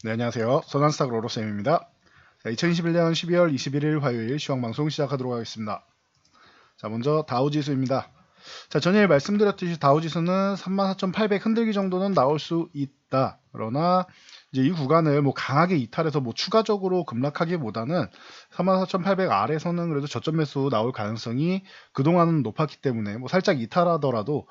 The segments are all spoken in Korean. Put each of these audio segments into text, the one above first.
네, 안녕하세요. 선한스탁 로로쌤입니다. 2021년 12월 21일 화요일 시황방송 시작하도록 하겠습니다. 자, 먼저 다우지수입니다. 자, 전일 말씀드렸듯이 다우지수는 34,800 흔들기 정도는 나올 수 있다. 그러나 이제 이 구간을 강하게 이탈해서 추가적으로 급락하기보다는 34,800 아래서는 그래도 저점 매수 나올 가능성이 그동안은 높았기 때문에 살짝 이탈하더라도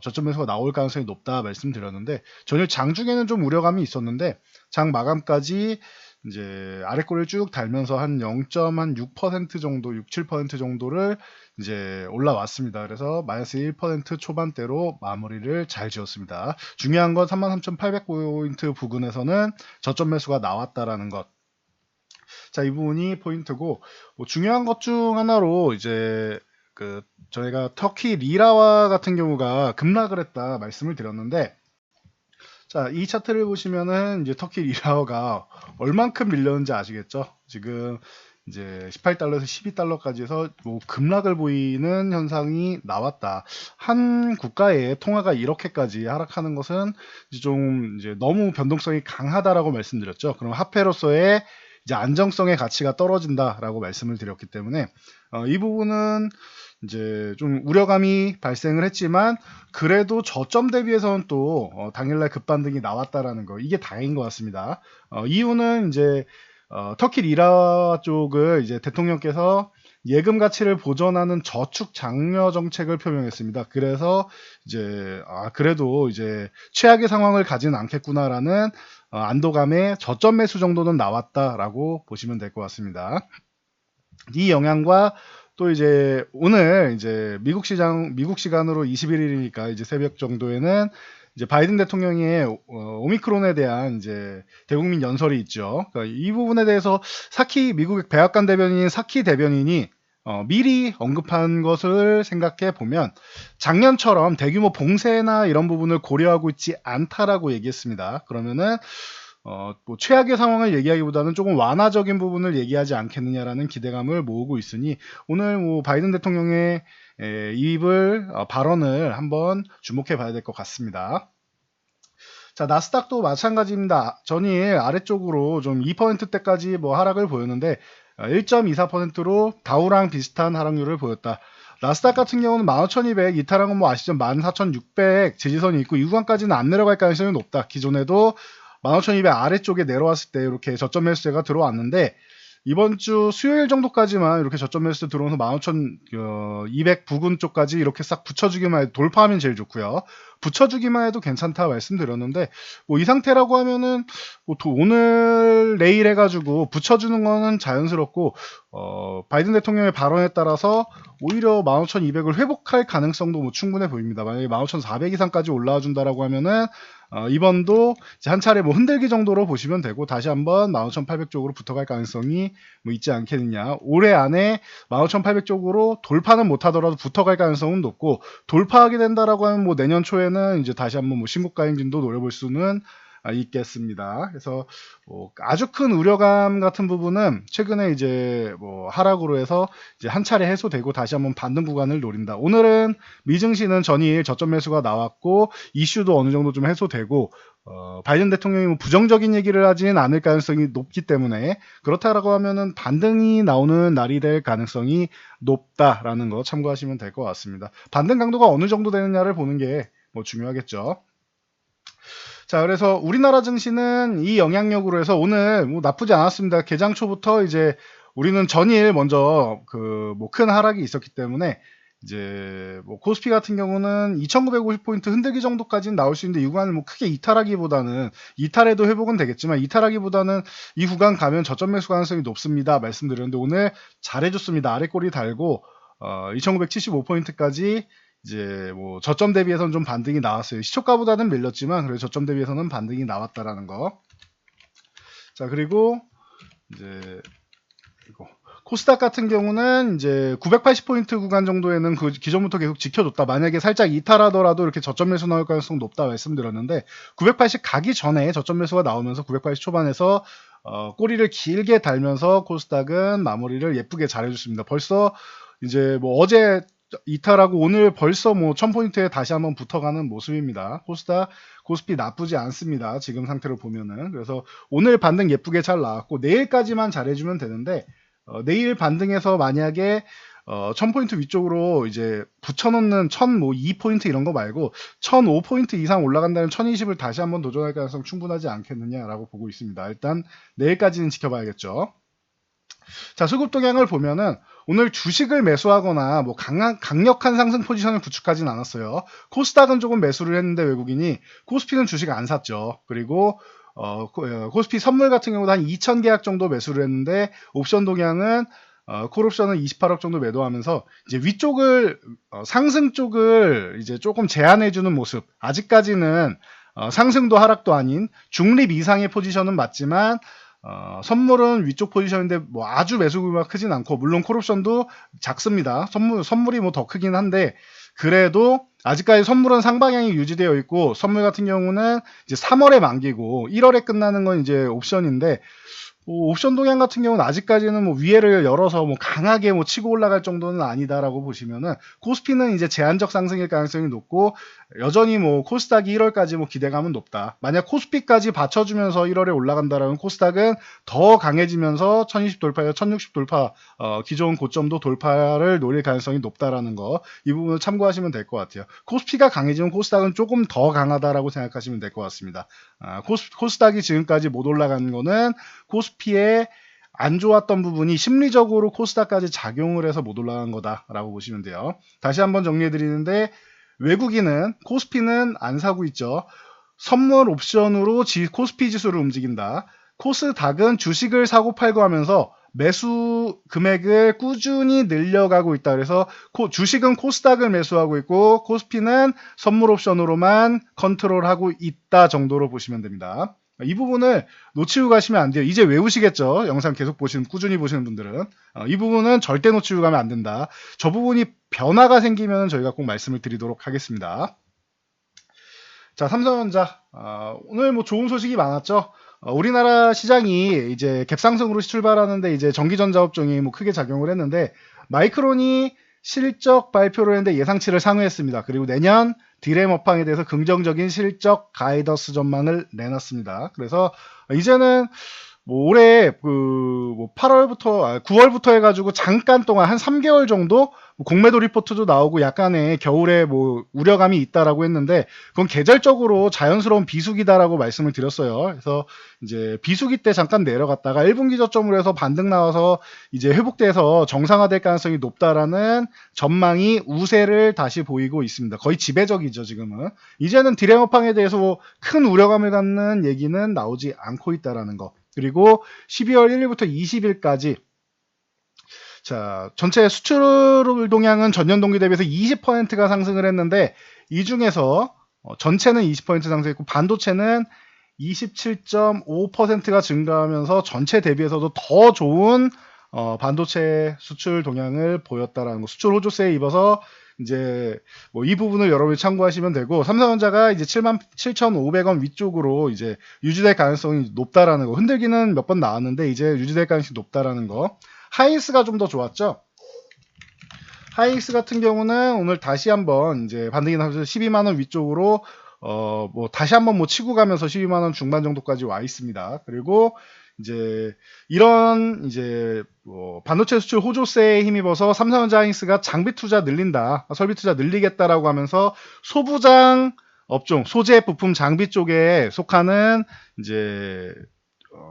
저점 매수가 나올 가능성이 높다 말씀드렸는데, 전일 장중에는 좀 우려감이 있었는데 장 마감까지 이제 아래꼬리를 쭉 달면서 한 0.6% 정도, 6, 7% 정도를 이제 올라왔습니다. 그래서 마이너스 1% 초반대로 마무리를 잘 지었습니다. 중요한 건 33,800포인트 부근에서는 저점 매수가 나왔다라는 것. 자, 이 부분이 포인트고, 중요한 것 중 하나로 이제 저희가 터키 리라와 같은 경우가 급락을 했다 말씀을 드렸는데, 자, 이 차트를 보시면은 이제 터키 리라가 얼만큼 밀렸는지 아시겠죠? 지금 이제 18달러에서 12달러까지 해서 급락을 보이는 현상이 나왔다. 한 국가의 통화가 이렇게까지 하락하는 것은 이제 너무 변동성이 강하다라고 말씀드렸죠. 그럼 화폐로서의 이제 안정성의 가치가 떨어진다라고 말씀을 드렸기 때문에 이 부분은 이제 좀 우려감이 발생을 했지만, 그래도 저점 대비해서는 또 당일날 급반등이 나왔다라는 거, 이게 다행인 것 같습니다. 이유는 이제 터키 리라 쪽을 이제 대통령께서 예금 가치를 보전하는 저축 장려 정책을 표명했습니다. 그래서 이제 그래도 이제 최악의 상황을 가지는 않겠구나라는 안도감에 저점 매수 정도는 나왔다라고 보시면 될 것 같습니다. 이 영향과 또 이제 오늘 이제 미국 시간으로 21일이니까 이제 새벽 정도에는 이제 바이든 대통령의 오미크론에 대한 이제 대국민 연설이 있죠. 그러니까 이 부분에 대해서 미국 백악관 대변인 사키 대변인이 미리 언급한 것을 생각해 보면 작년처럼 대규모 봉쇄나 이런 부분을 고려하고 있지 않다라고 얘기했습니다. 그러면은 최악의 상황을 얘기하기보다는 조금 완화적인 부분을 얘기하지 않겠느냐라는 기대감을 모으고 있으니, 오늘 바이든 대통령의 발언을 한번 주목해 봐야 될 것 같습니다. 자, 나스닥도 마찬가지입니다. 전일 아래쪽으로 좀 2%대까지 하락을 보였는데 1.24%로 다우랑 비슷한 하락률을 보였다. 나스닥 같은 경우는 15,200 이탈한 건 아시죠? 14,600 지지선이 있고 이 구간까지는 안 내려갈 가능성이 높다. 기존에도 15,200 아래쪽에 내려왔을 때 이렇게 저점 매수세가 들어왔는데, 이번 주 수요일 정도까지만 이렇게 저점 매수 들어오면서 15,200 부근 쪽까지 이렇게 싹 붙여주기만 해도, 돌파하면 제일 좋고요. 붙여주기만 해도 괜찮다 말씀드렸는데, 이 상태라고 하면은 오늘 내일 해가지고 붙여주는 거는 자연스럽고, 바이든 대통령의 발언에 따라서 오히려 15,200을 회복할 가능성도 충분해 보입니다. 만약에 15,400 이상까지 올라와 준다라고 하면은 이번도 이제 한 차례 흔들기 정도로 보시면 되고, 다시 한번 15,800 쪽으로 붙어갈 가능성이 있지 않겠느냐. 올해 안에 15,800 쪽으로 돌파는 못하더라도 붙어갈 가능성은 높고, 돌파하게 된다라고 하면 내년 초에는 이제 다시 한번 신고가 행진도 노려볼 수는 있겠습니다. 그래서 아주 큰 우려감 같은 부분은 최근에 이제 하락으로 해서 이제 한 차례 해소되고 다시 한번 반등 구간을 노린다. 오늘은 미증시는 전일 저점 매수가 나왔고 이슈도 어느 정도 좀 해소되고 바이든 대통령이 부정적인 얘기를 하지는 않을 가능성이 높기 때문에, 그렇다라고 하면은 반등이 나오는 날이 될 가능성이 높다라는 거 참고하시면 될 것 같습니다. 반등 강도가 어느 정도 되느냐를 보는 게 중요하겠죠. 자, 그래서 우리나라 증시는 이 영향력으로 해서 오늘 나쁘지 않았습니다. 개장 초부터 이제 우리는 전일 먼저 큰 하락이 있었기 때문에 이제 코스피 같은 경우는 2,950포인트 흔들기 정도까지는 나올 수 있는데, 이 구간을 크게 이탈하기보다는, 이탈해도 회복은 되겠지만 이탈하기보다는 이 구간 가면 저점 매수 가능성이 높습니다 말씀드렸는데, 오늘 잘해줬습니다. 아래꼬리 달고 2,975포인트까지 이제 저점 대비해서는 좀 반등이 나왔어요. 시초가보다는 밀렸지만 그래도 저점 대비해서는 반등이 나왔다라는 거. 자, 그리고 이제 코스닥 같은 경우는 이제 980포인트 구간 정도에는 기존부터 계속 지켜줬다. 만약에 살짝 이탈하더라도 이렇게 저점 매수 나올 가능성 높다 말씀드렸는데, 980 가기 전에 저점 매수가 나오면서 980 초반에서 꼬리를 길게 달면서 코스닥은 마무리를 예쁘게 잘해줬습니다. 벌써 이제 어제 이탈하고 오늘 벌써 뭐 1000포인트에 다시 한번 붙어가는 모습입니다. 코스닥, 코스피 나쁘지 않습니다. 지금 상태로 보면은. 그래서 오늘 반등 예쁘게 잘 나왔고 내일까지만 잘해주면 되는데 내일 반등해서 만약에 1000포인트 위쪽으로 이제 붙여놓는 1002포인트 이런 거 말고 1005포인트 이상 올라간다는 1020을 다시 한번 도전할 가능성 충분하지 않겠느냐라고 보고 있습니다. 일단 내일까지는 지켜봐야겠죠. 자, 수급 동향을 보면은 오늘 주식을 매수하거나 뭐 강력한 상승 포지션을 구축하진 않았어요. 코스닥은 조금 매수를 했는데 외국인이 코스피는 주식 안 샀죠. 그리고 코스피 선물 같은 경우도 한 2000계약 정도 매수를 했는데 옵션 동향은 콜옵션은 28억 정도 매도하면서 이제 위쪽을 상승 쪽을 이제 조금 제한해주는 모습. 아직까지는 상승도 하락도 아닌 중립 이상의 포지션은 맞지만 선물은 위쪽 포지션인데 뭐 아주 매수 규모가 크진 않고 물론 콜옵션도 작습니다. 선물이 뭐 더 크긴 한데 그래도 아직까지 선물은 상방향이 유지되어 있고 선물 같은 경우는 이제 3월에 만기고 1월에 끝나는 건 이제 옵션인데 옵션 동향 같은 경우는 아직까지는 뭐 위에를 열어서 뭐 강하게 뭐 치고 올라갈 정도는 아니다라고 보시면은 코스피는 이제 제한적 상승일 가능성이 높고 여전히 뭐 코스닥이 1월까지 뭐 기대감은 높다. 만약 코스피까지 받쳐주면서 1월에 올라간다라면 코스닥은 더 강해지면서 1020 돌파에서 1060 돌파 기존 고점도 돌파를 노릴 가능성이 높다라는 거 이 부분을 참고하시면 될 것 같아요. 코스피가 강해지면 코스닥은 조금 더 강하다라고 생각하시면 될 것 같습니다. 코스닥이 지금까지 못 올라가는 거는 코스피에 안 좋았던 부분이 심리적으로 코스닥까지 작용을 해서 못 올라간 거다라고 보시면 돼요. 다시 한번 정리해 드리는데 외국인은 코스피는 안 사고 있죠. 선물 옵션으로 코스피 지수를 움직인다. 코스닥은 주식을 사고 팔고 하면서 매수 금액을 꾸준히 늘려가고 있다. 그래서 주식은 코스닥을 매수하고 있고 코스피는 선물 옵션으로만 컨트롤하고 있다 정도로 보시면 됩니다. 이 부분을 놓치고 가시면 안 돼요. 이제 외우시겠죠? 영상 계속 꾸준히 보시는 분들은. 이 부분은 절대 놓치고 가면 안 된다. 저 부분이 변화가 생기면 저희가 꼭 말씀을 드리도록 하겠습니다. 자, 삼성전자. 오늘 뭐 좋은 소식이 많았죠? 우리나라 시장이 이제 갭상승으로 출발하는데 이제 전기전자업종이 뭐 크게 작용을 했는데 마이크론이 실적 발표를 했는데 예상치를 상회했습니다. 그리고 내년 디램 업황에 대해서 긍정적인 실적 가이던스 전망을 내놨습니다. 그래서 이제는 뭐 올해 뭐 8월부터 9월부터 해가지고 잠깐 동안 한 3개월 정도 공매도 리포트도 나오고 약간의 겨울에 뭐 우려감이 있다라고 했는데 그건 계절적으로 자연스러운 비수기다라고 말씀을 드렸어요. 그래서 이제 비수기 때 잠깐 내려갔다가 1분기 저점으로 해서 반등 나와서 이제 회복돼서 정상화될 가능성이 높다라는 전망이 우세를 다시 보이고 있습니다. 거의 지배적이죠 지금은. 이제는 디램 업황에 대해서 큰 우려감을 갖는 얘기는 나오지 않고 있다라는 거. 그리고 12월 1일부터 20일까지 자, 전체 수출 동향은 전년 동기 대비해서 20%가 상승을 했는데 이 중에서 전체는 20% 상승했고 반도체는 27.5%가 증가하면서 전체 대비해서도 더 좋은 반도체 수출 동향을 보였다라는 거. 수출 호조세에 입어서 이제 뭐 이 부분을 여러분이 참고하시면 되고 삼성전자가 이제 77,500원 위쪽으로 이제 유지될 가능성이 높다라는 거. 흔들기는 몇 번 나왔는데 이제 유지될 가능성이 높다라는 거. 하이닉스가 좀 더 좋았죠. 하이닉스 같은 경우는 오늘 다시 한번 이제 반등이 나면서 12만 원 위쪽으로 뭐 다시 한번 뭐 치고 가면서 12만 원 중반 정도까지 와 있습니다. 그리고 이제 이런 이제 뭐 반도체 수출 호조세에 힘입어서 삼성전자 하이닉스가 장비 투자 늘린다, 설비 투자 늘리겠다라고 하면서 소부장 업종, 소재 부품 장비 쪽에 속하는 이제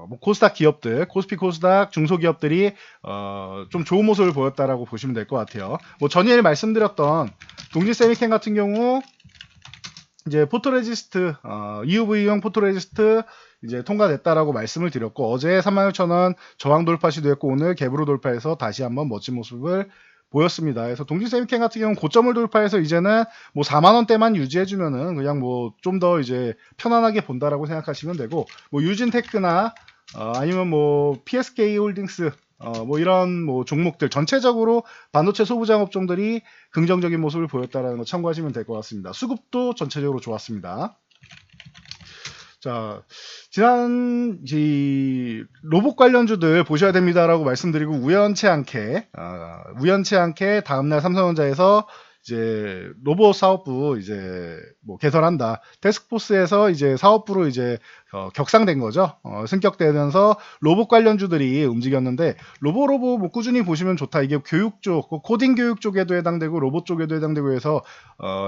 뭐 코스닥 기업들, 코스피 코스닥 중소기업들이 좀 좋은 모습을 보였다라고 보시면 될 것 같아요. 뭐 전일 말씀드렸던 동지세미캠 같은 경우 이제 포토레지스트, EUV용 포토레지스트 이제 통과됐다라고 말씀을 드렸고 어제 36,000원 저항 돌파 시도했고 오늘 갭으로 돌파해서 다시 한번 멋진 모습을 보였습니다. 그래서 동지세미캠 같은 경우는 고점을 돌파해서 이제는 뭐 4만 원대만 유지해주면은 그냥 뭐 좀 더 이제 편안하게 본다라고 생각하시면 되고 뭐 유진테크나 아니면 뭐 PSK 홀딩스 뭐 이런 뭐 종목들 전체적으로 반도체 소부장 업종들이 긍정적인 모습을 보였다라는 거 참고하시면 될 것 같습니다. 수급도 전체적으로 좋았습니다. 자, 지난 이 로봇 관련주들 보셔야 됩니다라고 말씀드리고 우연치 않게 다음날 삼성전자에서 이제 로봇 사업부 이제 뭐 개설한다. 태스크포스에서 이제 사업부로 이제 격상된 거죠. 승격되면서 로봇 관련주들이 움직였는데 로봇 뭐 꾸준히 보시면 좋다. 이게 교육 쪽, 코딩 교육 쪽에도 해당되고 로봇 쪽에도 해당되고 해서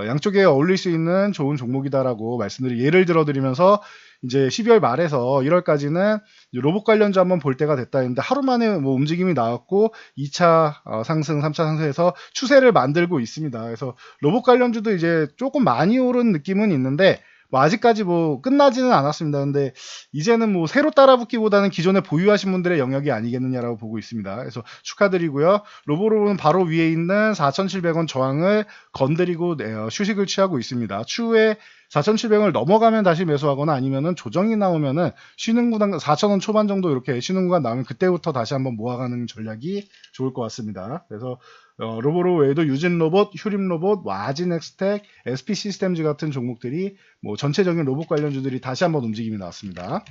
양쪽에 어울릴 수 있는 좋은 종목이다라고 말씀드리 예를 들어 드리면서 이제 12월 말에서 1월까지는 로봇 관련주 한번 볼 때가 됐다 했는데 하루 만에 뭐 움직임이 나왔고 2차 상승, 3차 상승해서 추세를 만들고 있습니다. 그래서 로봇 관련주도 이제 조금 많이 오른 느낌은 있는데 뭐 아직까지 뭐 끝나지는 않았습니다. 근데 이제는 뭐 새로 따라붙기보다는 기존에 보유하신 분들의 영역이 아니겠느냐라고 보고 있습니다. 그래서 축하드리고요. 로보로는 바로 위에 있는 4,700원 저항을 건드리고 휴식을 취하고 있습니다. 추후에 4,700원을 넘어가면 다시 매수하거나 아니면은 조정이 나오면은 쉬는 구간 4,000원 초반 정도 이렇게 쉬는 구간 나오면 그때부터 다시 한번 모아가는 전략이 좋을 것 같습니다. 그래서 로보로 외에도 유진로봇, 휴림로봇, 와진엑스텍, SP시스템즈 같은 종목들이 뭐 전체적인 로봇 관련주들이 다시 한번 움직임이 나왔습니다.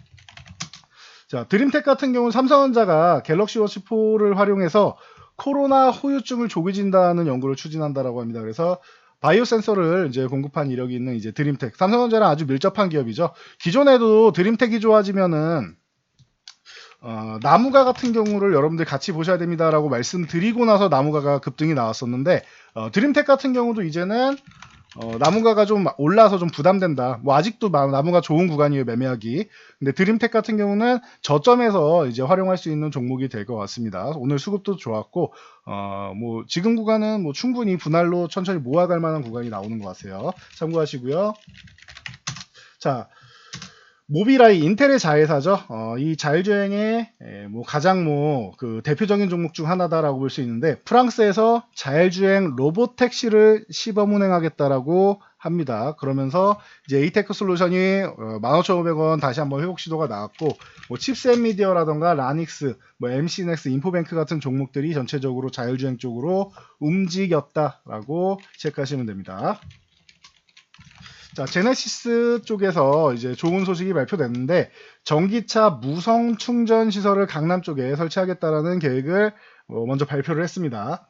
자, 드림텍 같은 경우는 삼성전자가 갤럭시 워치 4를 활용해서 코로나 후유증을 조기진다는 연구를 추진한다라고 합니다. 그래서 바이오 센서를 이제 공급한 이력이 있는 이제 드림텍, 삼성전자랑 아주 밀접한 기업이죠. 기존에도 드림텍이 좋아지면은 나무가 같은 경우를 여러분들 같이 보셔야 됩니다라고 말씀드리고 나서 나무가가 급등이 나왔었는데 드림텍 같은 경우도 이제는 나무가가 좀 올라서 좀 부담된다. 뭐 아직도 나무가 좋은 구간이에요, 매매하기. 근데 드림텍 같은 경우는 저점에서 이제 활용할 수 있는 종목이 될 것 같습니다. 오늘 수급도 좋았고 뭐 지금 구간은 뭐 충분히 분할로 천천히 모아갈 만한 구간이 나오는 것 같아요. 참고하시고요. 자, 모비라이 인텔의 자회사죠. 이 자율주행의 뭐 가장 뭐 그 대표적인 종목 중 하나다라고 볼 수 있는데 프랑스에서 자율주행 로봇 택시를 시범 운행하겠다라고 합니다. 그러면서 이제 에이테크 솔루션이 15,500원 다시 한번 회복 시도가 나왔고 뭐 칩셋 미디어라던가 라닉스, 뭐 MC넥스, 인포뱅크 같은 종목들이 전체적으로 자율주행 쪽으로 움직였다라고 체크하시면 됩니다. 자, 제네시스 쪽에서 이제 좋은 소식이 발표됐는데 전기차 무선 충전 시설을 강남 쪽에 설치하겠다라는 계획을 먼저 발표를 했습니다.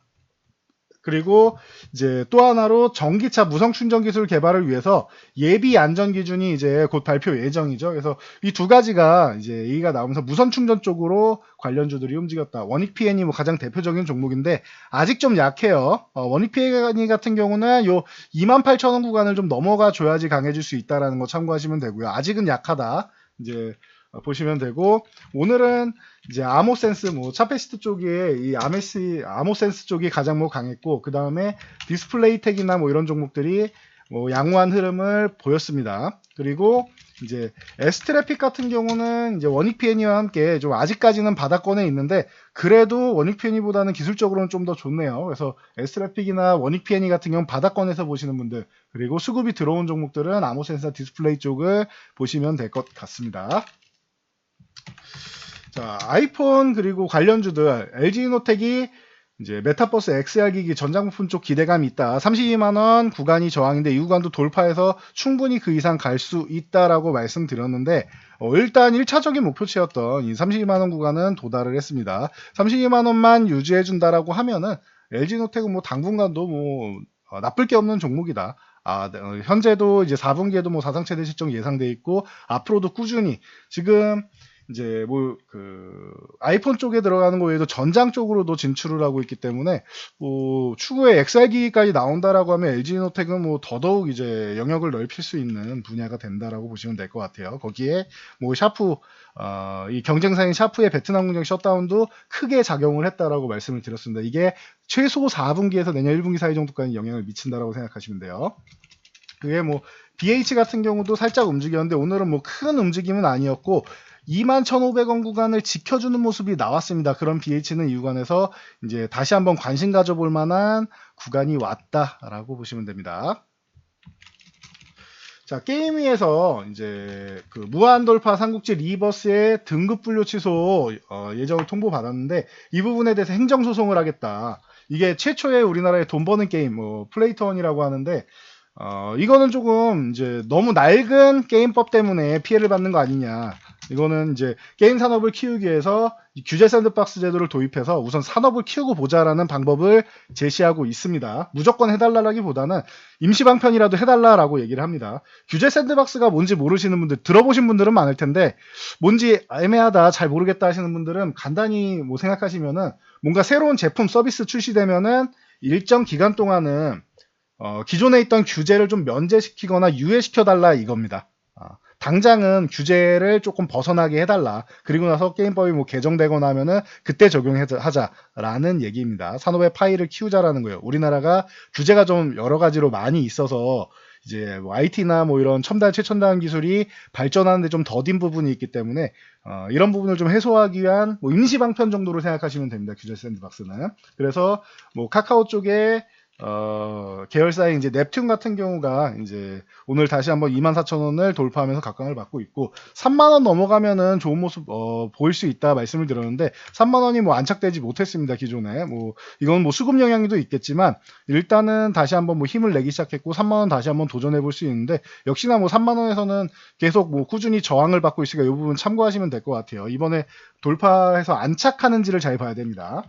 그리고 이제 또 하나로 전기차 무선 충전 기술 개발을 위해서 예비 안전 기준이 이제 곧 발표 예정이죠. 그래서 이 두 가지가 이제 얘기가 나오면서 무선 충전 쪽으로 관련주들이 움직였다. 원익 PN이 뭐 가장 대표적인 종목인데 아직 좀 약해요. 원익 PN 같은 경우는 요 28,000원 구간을 좀 넘어가 줘야지 강해질 수 있다라는 거 참고하시면 되고요. 아직은 약하다. 이제 보시면 되고 오늘은 이제 아모센스 뭐 차페시트 쪽에 이 아모센스 쪽이 가장 뭐 강했고 그 다음에 디스플레이텍이나 뭐 이런 종목들이 뭐 양호한 흐름을 보였습니다. 그리고 이제 S트래픽 같은 경우는 이제 원익 PN이와 함께 좀 아직까지는 바닥권에 있는데 그래도 원익 PN이보다는 기술적으로는 좀 더 좋네요. 그래서 S트래픽이나 원익 PN이 같은 경우는 바닥권에서 보시는 분들 그리고 수급이 들어온 종목들은 아모센스나 디스플레이 쪽을 보시면 될 것 같습니다. 자, 아이폰 그리고 관련주들 LG이노텍이 이제 메타버스 XR 기기 전장 부품 쪽 기대감이 있다. 32만원 구간이 저항인데 이 구간도 돌파해서 충분히 그 이상 갈 수 있다라고 말씀드렸는데 일단 1차적인 목표치였던 이 32만원 구간은 도달을 했습니다. 32만원만 유지해준다라고 하면은 LG이노텍은 뭐 당분간도 뭐 나쁠 게 없는 종목이다. 현재도 이제 4분기에도 뭐 사상 최대 실적 예상돼 있고 앞으로도 꾸준히 지금 이제 뭐 그 아이폰 쪽에 들어가는 거 외에도 전장 쪽으로도 진출을 하고 있기 때문에 뭐 추후에 XR 기기까지 나온다라고 하면 LG이노텍은 뭐 더더욱 이제 영역을 넓힐 수 있는 분야가 된다라고 보시면 될 것 같아요. 거기에 뭐 샤프 이 경쟁사인 샤프의 베트남 공장 셧다운도 크게 작용을 했다라고 말씀을 드렸습니다. 이게 최소 4분기에서 내년 1분기 사이 정도까지 영향을 미친다라고 생각하시면 돼요. 그게 뭐 BH 같은 경우도 살짝 움직였는데 오늘은 뭐 큰 움직임은 아니었고 21,500원 구간을 지켜주는 모습이 나왔습니다. 그런 BH는 이 구간에서 이제 다시 한번 관심 가져볼 만한 구간이 왔다라고 보시면 됩니다. 자, 게임위에서 이제 그 무한돌파 삼국지 리버스의 등급 분류 취소 예정을 통보받았는데 이 부분에 대해서 행정소송을 하겠다. 이게 최초의 우리나라의 돈 버는 게임, 뭐 플레이톤이라고 하는데 이거는 조금 이제 너무 낡은 게임법 때문에 피해를 받는 거 아니냐. 이거는 이제 게임 산업을 키우기 위해서 규제 샌드박스 제도를 도입해서 우선 산업을 키우고 보자라는 방법을 제시하고 있습니다. 무조건 해달라기보다는 임시 방편이라도 해달라라고 얘기를 합니다. 규제 샌드박스가 뭔지 모르시는 분들, 들어보신 분들은 많을 텐데 뭔지 애매하다, 잘 모르겠다 하시는 분들은 간단히 뭐 생각하시면은 뭔가 새로운 제품 서비스 출시되면은 일정 기간 동안은 기존에 있던 규제를 좀 면제시키거나 유예시켜달라 이겁니다. 당장은 규제를 조금 벗어나게 해달라. 그리고 나서 게임법이 뭐 개정되거나 하면은 그때 적용하자라는 얘기입니다. 산업의 파이를 키우자라는 거예요. 우리나라가 규제가 좀 여러 가지로 많이 있어서 이제 뭐 IT나 뭐 이런 첨단 최첨단 기술이 발전하는데 좀 더딘 부분이 있기 때문에 이런 부분을 좀 해소하기 위한 뭐 임시 방편 정도로 생각하시면 됩니다. 규제 샌드박스는. 그래서 뭐 카카오 쪽에 계열사인 이제 넵튠 같은 경우가 이제 오늘 다시 한번 24,000원을 돌파하면서 각광을 받고 있고 3만원 넘어가면은 좋은 모습 보일 수 있다 말씀을 드렸는데 3만원이 뭐 안착되지 못했습니다. 기존에 뭐 이건 뭐 수급 영향도 있겠지만 일단은 다시 한번 뭐 힘을 내기 시작했고 3만원 다시 한번 도전해 볼 수 있는데 역시나 뭐 3만원에서는 계속 뭐 꾸준히 저항을 받고 있으니까 이 부분 참고하시면 될 것 같아요. 이번에 돌파해서 안착하는지를 잘 봐야 됩니다.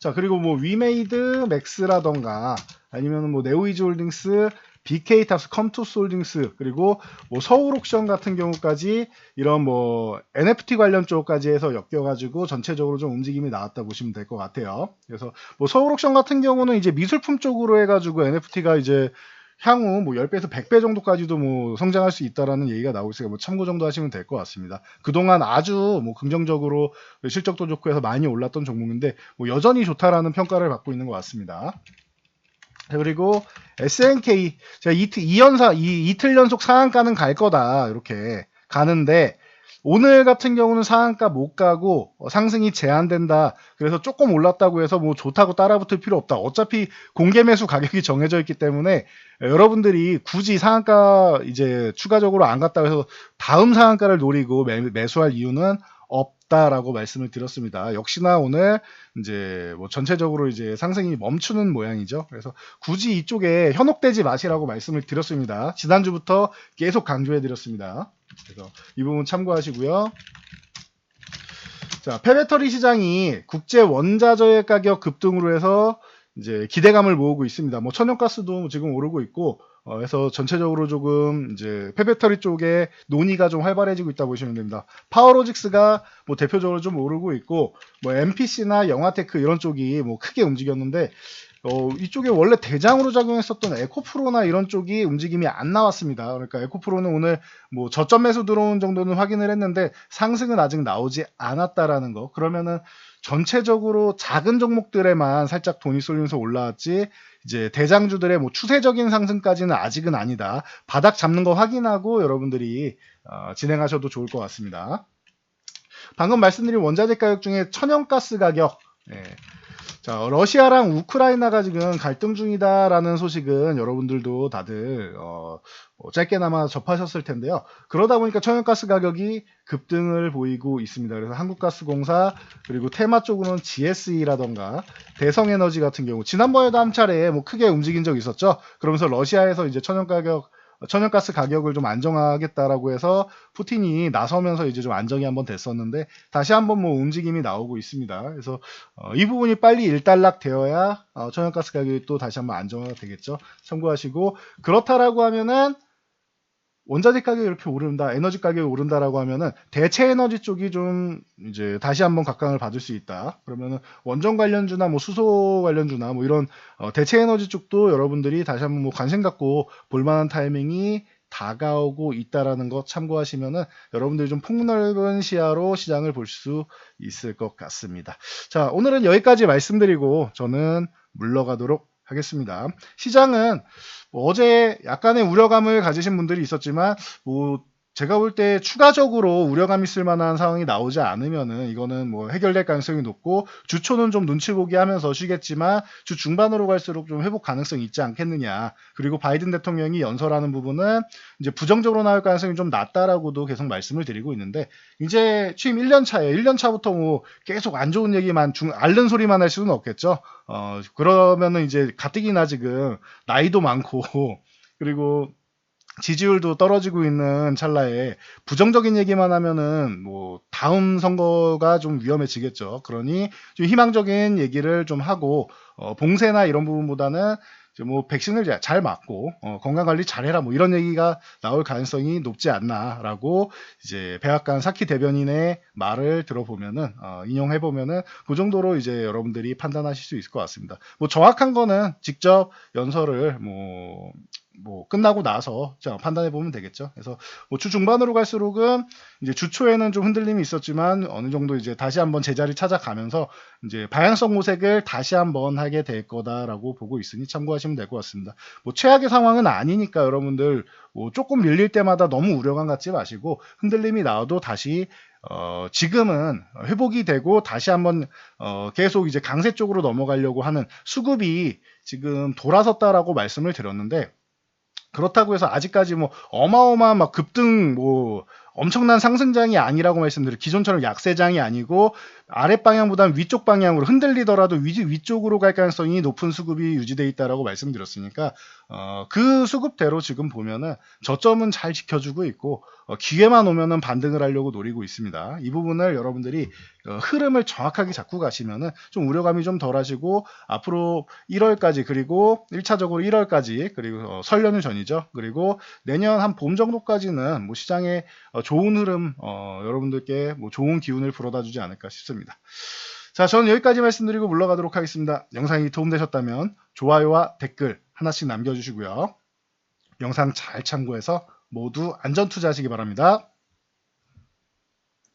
자, 그리고 뭐 위메이드 맥스라던가 아니면 뭐 네오이즈 홀딩스, BK탑스, 컴투스 홀딩스, 그리고 뭐 서울옥션 같은 경우까지 이런 뭐 NFT 관련 쪽까지 해서 엮여가지고 전체적으로 좀 움직임이 나왔다 보시면 될 것 같아요. 그래서 뭐 서울옥션 같은 경우는 이제 미술품 쪽으로 해가지고 NFT가 이제 향후 뭐 10배에서 100배 정도까지도 뭐 성장할 수 있다라는 얘기가 나오고 있으니까 뭐 참고 정도 하시면 될 것 같습니다. 그동안 아주 뭐 긍정적으로 실적도 좋고 해서 많이 올랐던 종목인데 뭐 여전히 좋다라는 평가를 받고 있는 것 같습니다. 그리고 SNK 제가 이틀 연속 상한가는 갈 거다 이렇게 가는데 오늘 같은 경우는 상한가 못 가고 상승이 제한된다. 그래서 조금 올랐다고 해서 뭐 좋다고 따라붙을 필요 없다. 어차피 공개 매수 가격이 정해져 있기 때문에 여러분들이 굳이 상한가 이제 추가적으로 안 갔다고 해서 다음 상한가를 노리고 매수할 이유는 없다라고 말씀을 드렸습니다. 역시나 오늘 이제 뭐 전체적으로 이제 상승이 멈추는 모양이죠. 그래서 굳이 이쪽에 현혹되지 마시라고 말씀을 드렸습니다. 지난주부터 계속 강조해 드렸습니다. 그래서 이 부분 참고하시고요. 자, 폐배터리 시장이 국제 원자재 가격 급등으로 해서 이제 기대감을 모으고 있습니다. 뭐 천연가스도 지금 오르고 있고, 그래서 전체적으로 조금 이제 폐배터리 쪽에 논의가 좀 활발해지고 있다 보시면 됩니다. 파워로직스가 뭐 대표적으로 좀 오르고 있고, 뭐 MPC나 영화테크 이런 쪽이 뭐 크게 움직였는데, 이쪽에 원래 대장으로 작용했었던 에코프로나 이런 쪽이 움직임이 안 나왔습니다. 그러니까 에코프로는 오늘 뭐 저점 매수 들어온 정도는 확인을 했는데 상승은 아직 나오지 않았다라는 거. 그러면은 전체적으로 작은 종목들에만 살짝 돈이 쏠리면서 올라왔지 이제 대장주들의 뭐 추세적인 상승까지는 아직은 아니다. 바닥 잡는 거 확인하고 여러분들이 진행하셔도 좋을 것 같습니다. 방금 말씀드린 원자재 가격 중에 천연가스 가격, 자, 러시아랑 우크라이나가 지금 갈등 중이다라는 소식은 여러분들도 다들 짧게나마 접하셨을 텐데요. 그러다 보니까 천연가스 가격이 급등을 보이고 있습니다. 그래서 한국가스공사 그리고 테마 쪽으로는 GSE라던가 대성에너지 같은 경우 지난번에도 한 차례 뭐 크게 움직인 적이 있었죠. 그러면서 러시아에서 이제 천연가스 가격을 좀 안정하겠다라고 해서 푸틴이 나서면서 이제 좀 안정이 한번 됐었는데 다시 한번 뭐 움직임이 나오고 있습니다. 그래서 이 부분이 빨리 일단락 되어야 천연가스 가격이 또 다시 한번 안정화가 되겠죠. 참고하시고 그렇다라고 하면은 원자재 가격이 이렇게 오른다, 에너지 가격이 오른다라고 하면은 대체 에너지 쪽이 좀 이제 다시 한번 각광을 받을 수 있다. 그러면은 원전 관련주나 뭐 수소 관련주나 뭐 이런 대체 에너지 쪽도 여러분들이 다시 한번 뭐 관심 갖고 볼만한 타이밍이 다가오고 있다라는 것 참고하시면은 여러분들이 좀 폭넓은 시야로 시장을 볼 수 있을 것 같습니다. 자, 오늘은 여기까지 말씀드리고 저는 물러가도록 하겠습니다. 시장은 뭐 어제 약간의 우려감을 가지신 분들이 있었지만 뭐 제가 볼 때 추가적으로 우려감 있을 만한 상황이 나오지 않으면은 이거는 뭐 해결될 가능성이 높고, 주초는 좀 눈치 보기 하면서 쉬겠지만 주 중반으로 갈수록 좀 회복 가능성이 있지 않겠느냐. 그리고 바이든 대통령이 연설하는 부분은 이제 부정적으로 나올 가능성이 좀 낮다라고도 계속 말씀을 드리고 있는데, 이제 취임 1년 차에 1년 차부터 뭐 계속 안 좋은 얘기만 앓는 소리만 할 수는 없겠죠. 그러면은 이제 가뜩이나 지금 나이도 많고 그리고 지지율도 떨어지고 있는 찰나에 부정적인 얘기만 하면은 뭐 다음 선거가 좀 위험해지겠죠. 그러니 좀 희망적인 얘기를 좀 하고, 봉쇄나 이런 부분보다는 이제 뭐 백신을 잘 맞고 건강 관리 잘해라 뭐 이런 얘기가 나올 가능성이 높지 않나라고, 이제 백악관 사키 대변인의 말을 들어보면은 인용해 보면은 그 정도로 이제 여러분들이 판단하실 수 있을 것 같습니다. 뭐 정확한 거는 직접 연설을 뭐 끝나고 나서 판단해 보면 되겠죠. 그래서 뭐 주 중반으로 갈수록은 이제 주 초에는 좀 흔들림이 있었지만 어느 정도 이제 다시 한번 제자리 찾아가면서 이제 방향성 모색을 다시 한번 하게 될 거다라고 보고 있으니 참고하시면 될 것 같습니다. 뭐 최악의 상황은 아니니까 여러분들 뭐 조금 밀릴 때마다 너무 우려감 갖지 마시고, 흔들림이 나와도 다시 지금은 회복이 되고 다시 한번 계속 이제 강세 쪽으로 넘어가려고 하는 수급이 지금 돌아섰다라고 말씀을 드렸는데, 그렇다고 해서 아직까지 뭐 어마어마한 막 급등 뭐 엄청난 상승장이 아니라고 말씀드려요. 기존처럼 약세장이 아니고 아랫방향보다는 위쪽 방향으로 흔들리더라도 위쪽으로 갈 가능성이 높은 수급이 유지돼 있다라고 말씀드렸으니까, 그 수급대로 지금 보면은 저점은 잘 지켜주고 있고, 기회만 오면은 반등을 하려고 노리고 있습니다. 이 부분을 여러분들이 흐름을 정확하게 잡고 가시면은 좀 우려감이 좀 덜하시고, 앞으로 1월까지, 그리고 1차적으로 1월까지, 그리고 설 연휴 전이죠. 그리고 내년 한 봄 정도까지는 뭐 시장에 좋은 흐름, 여러분들께 뭐 좋은 기운을 불어다 주지 않을까 싶습니다. 자, 저는 여기까지 말씀드리고 물러가도록 하겠습니다. 영상이 도움되셨다면 좋아요와 댓글 하나씩 남겨주시고요. 영상 잘 참고해서 모두 안전 투자하시기 바랍니다.